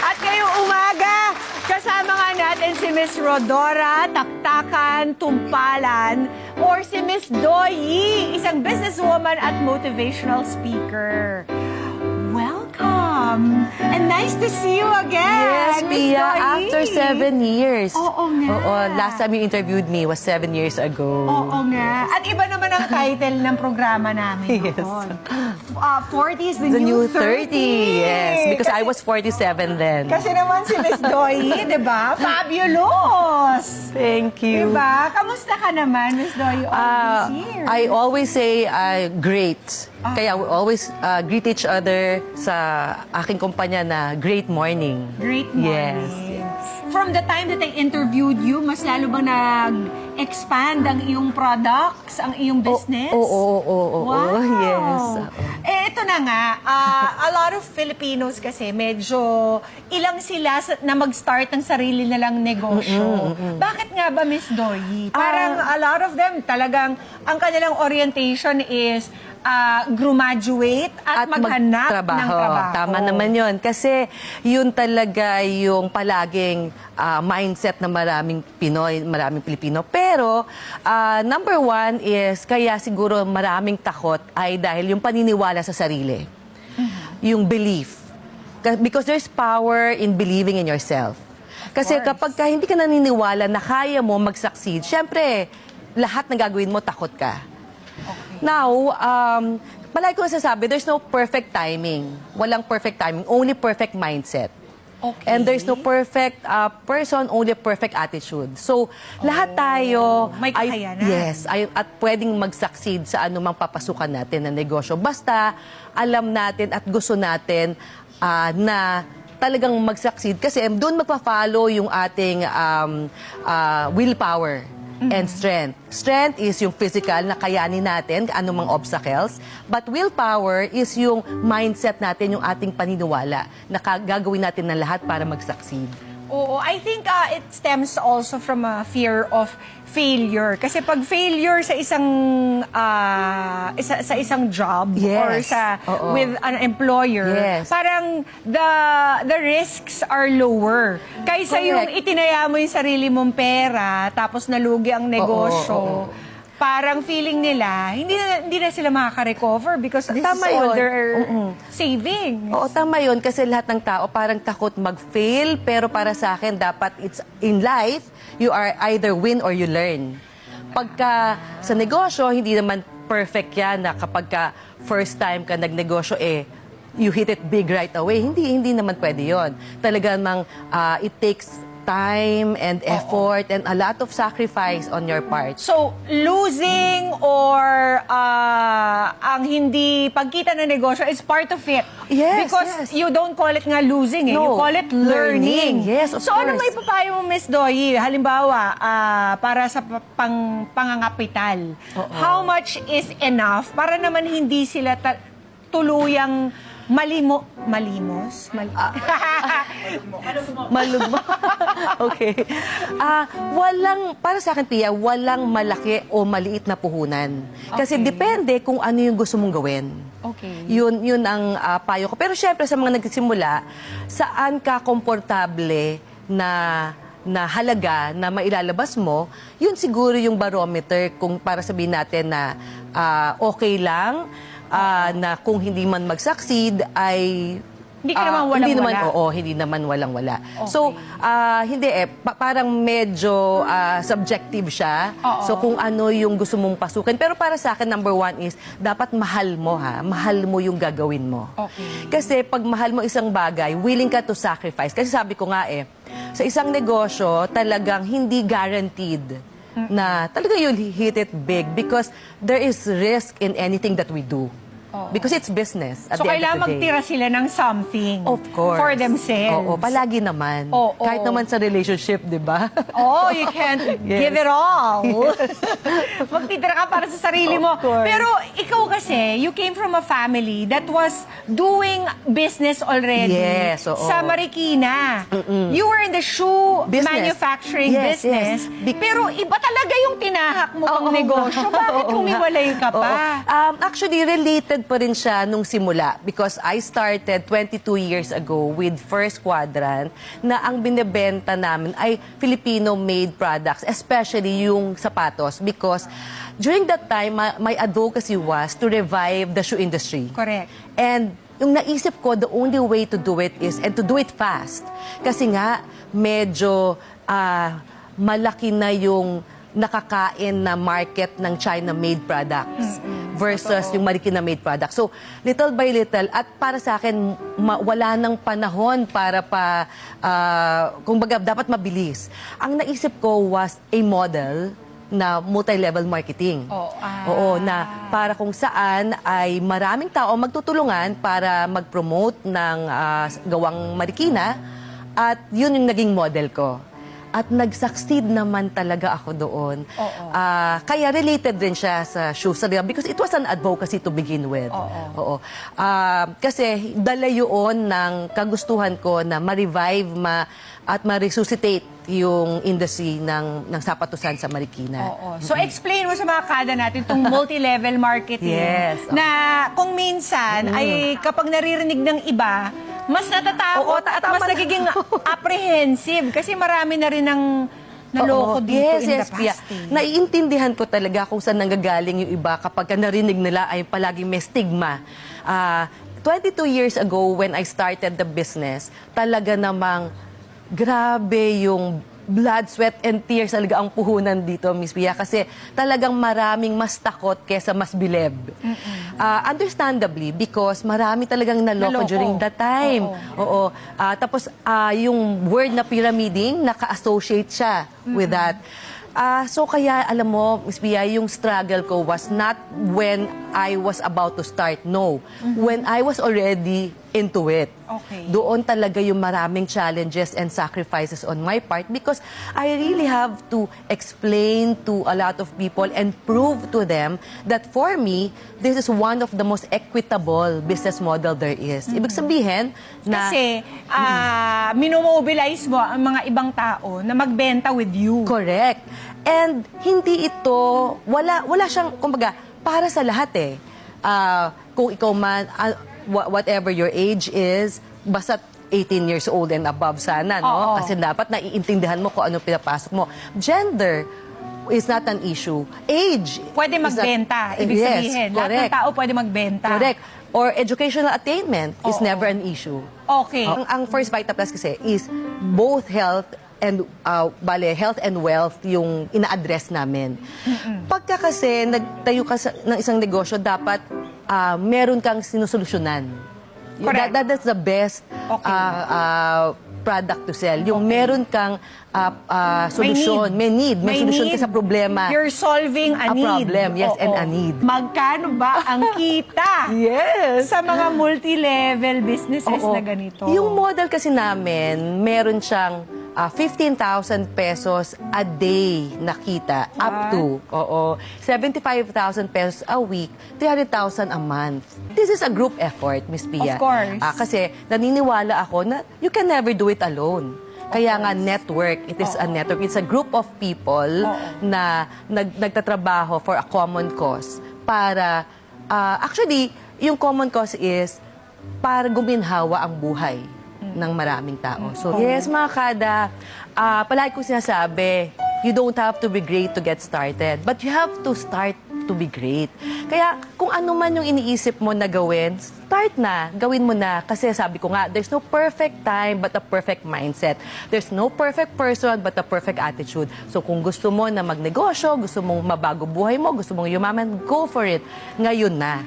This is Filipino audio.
At ngayong umaga, kasama nga natin si Miss Rodora Taktakan Tumpalan or si Miss Doyi, isang businesswoman at motivational speaker. Welcome! And nice to see you again, Yes, Miss Pia, Doyi. after 7 years. Oo nga. Oo, last time you interviewed me was 7 years ago. Oo nga. At iba naman ang title ng programa namin. Yes. Noon. 40 is the, The new new 30. 30, yes. Because I was 47 then. Kasi naman si Miss Doyi, di ba? Fabulous! Thank you. Diba? Kamusta ka naman, Miss Doyi, all these years? I always say great. Kaya we always greet each other sa aking kumpanya na great morning. Great morning. Yes. From the time that I interviewed you, mas lalo bang nag-expand ang iyong products, ang iyong business? Oo. Wow. Yes. Eh, ito na nga, a lot of Filipinos kasi medyo ilang sila na mag-start ng sarili nilang negosyo. Bakit nga ba, Miss Doyi? Parang a lot of them talagang ang kanilang orientation is graduate at maghanap ng trabaho. Tama naman yun. Kasi yun talaga yung palaging mindset ng maraming Pinoy, maraming Pilipino. Pero number one is, kaya siguro maraming takot ay dahil yung paniniwala sa sarili. Yung belief. Because there's power in believing in yourself. Kasi kapag hindi ka naniniwala na kaya mo mag-succeed, syempre, lahat ng gagawin mo, takot ka. Now, palagi ko nasasabi, there's no perfect timing. Walang perfect timing, only perfect mindset. Okay. And there's no perfect person, only perfect attitude. So, lahat tayo may kakayanan. at pwedeng mag-succeed sa anumang papasukan natin na negosyo. Basta alam natin at gusto natin na talagang mag-succeed. Kasi doon magpa-follow yung ating willpower. And strength. Strength is yung physical na kayanin natin, anumang obstacles. But willpower is yung mindset natin, yung ating paniniwala na gagawin natin ng lahat para mag-succeed. Oo, I think it stems also from a fear of failure. Kasi pag failure sa isang job or with an employer, parang the risks are lower. Kaysa yung itinaya mo yung sarili mong pera, tapos nalugi ang negosyo. Parang feeling nila, hindi na sila makaka-recover because this is all their savings. Oo, tama yun. Kasi lahat ng tao parang takot mag-fail. Pero para sa akin, dapat it's in life, you are either win or you learn. Pagka sa negosyo, hindi naman perfect yan na kapag first time ka nagnegosyo, you hit it big right away. Hindi naman pwede yun. Talagang it takes time and effort and a lot of sacrifice on your part. So, losing or ang hindi pagkita ng negosyo is part of it. Yes, Because you don't call it nga losing, you call it learning. Yes, of so, course. ano may papayo mo, Miss Doyi? Halimbawa, para sa pangangapital, how much is enough para naman hindi sila tuluyang malimos? Malugmo. Okay. Para sa akin, Pia, walang malaki o maliit na puhunan. Kasi depende kung ano yung gusto mong gawin. Okay. Yun ang payo ko. Pero syempre, sa mga nagsimula, saan ka komportable na halaga na mailalabas mo, yun siguro yung barometer kung para sabihin natin na okay lang, na kung hindi man mag-succeed ay hindi ka naman walang-wala. Hindi naman walang-wala. Okay. So, parang medyo subjective siya. So, kung ano yung gusto mong pasukin. Pero para sa akin, number one is, dapat mahal mo, Mahal mo yung gagawin mo. Okay. Kasi pag mahal mo isang bagay, willing ka to sacrifice. Kasi sabi ko nga sa isang negosyo, talagang hindi guaranteed na talaga you'll hit it big because there is risk in anything that we do. Because it's business at So, the end of kailangan the day. magtira sila ng something. Of course. For themselves. Oo, palagi naman. Kahit naman sa relationship, di ba? You can't give it all. Magtitira ka para sa sarili mo. course. Pero ikaw kasi, you came from a family that was doing business already Yes, oo. sa Marikina. You were in the shoe Business. manufacturing Yes, business. yes. Pero iba talaga yung tinahak mo pang negosyo. Bakit humiwalay ka pa? Actually, related related pa rin siya nung simula because I started 22 years ago with First Quadrant na ang binebenta namin ay Filipino-made products, especially yung sapatos because during that time, my advocacy was to revive the shoe industry. Correct. And yung naisip ko, the only way to do it is, and to do it fast. Kasi nga, medyo malaki na yung nakakain na market ng China-made products versus yung Marikina-made products. So, little by little, at para sa akin, wala nang panahon para kumbaga, dapat mabilis. Ang naisip ko was a model na multi-level marketing. Oo, na para kung saan ay maraming tao magtutulungan para mag-promote ng gawang Marikina at yun yung naging model ko. At nag-succeed naman talaga ako doon. Kaya related din siya sa shoes because it was an advocacy to begin with. Oo. Kasi dala yun ng kagustuhan ko na ma-revive at ma-resuscitate yung industry ng sapatusan sa Marikina. So explain mo sa mga kada natin itong multi-level marketing. Yes. Na kung minsan ay kapag naririnig ng iba, mas natatakot at mas nagiging apprehensive kasi marami na rin ng naloko dito in the past. Naiintindihan ko talaga kung saan nanggagaling yung iba kapag narinig nila ay palaging may stigma. 22 years ago when I started the business, talaga namang grabe yung blood, sweat, and tears talaga ang puhunan dito, Miss Pia, kasi talagang maraming mas takot kesa mas bilib. Understandably, because marami talagang naloko during that time. Oo. Tapos, yung word na pyramiding, naka-associate siya with that. So kaya, alam mo, Miss Pia, yung struggle ko was not when I was about to start, no. When I was already into it. Okay. Doon talaga yung maraming challenges and sacrifices on my part because I really have to explain to a lot of people and prove to them that for me, this is one of the most equitable business model there is. Ibig sabihin na... Kasi minomobilize mo ang mga ibang tao na magbenta with you. Correct. And hindi ito, wala siyang, kumbaga, para sa lahat eh. Kung ikaw man, whatever your age is, basta 18 years old and above sana, no? Kasi dapat naiintindihan mo kung ano pinapasok mo. Gender is not an issue. Age. Pwede magbenta, ibig sabihin. Lahat ng tao pwede magbenta. Correct. Or educational attainment is never an issue. Okay. Ang First Vita Plus kasi is both health and health and wealth yung ina-address namin. Pagka kasi nagtayo ka ng isang negosyo, dapat meron kang sinusolusyonan. Correct. That's the best product to sell. Yung meron kang solusyon, may need solusyon ka sa problema. You're solving a need. Problem, yes, and a need. Magkano ba ang kita? Yes. Sa mga multi-level businesses na ganito? Yung model kasi namin, meron siyang 15,000 pesos a day nakita up to 75,000 pesos a week, 300,000 a month. This is a group effort, Miss Pia. Of course. Kasi naniniwala ako na you can never do it alone. Kaya nga network, it is a network. It's a group of people na nagtatrabaho for a common cause para, actually, yung common cause is para guminhawa ang buhay ng maraming tao. So, yes, mga kada, palagi ko sinasabi, you don't have to be great to get started, but you have to start to be great. Kaya, kung ano man yung iniisip mo na gawin, start na, gawin mo na. Kasi sabi ko nga, there's no perfect time but a perfect mindset. There's no perfect person but a perfect attitude. So, kung gusto mo na magnegosyo, gusto mong mabago buhay mo, gusto mong yumaman, go for it. Ngayon na.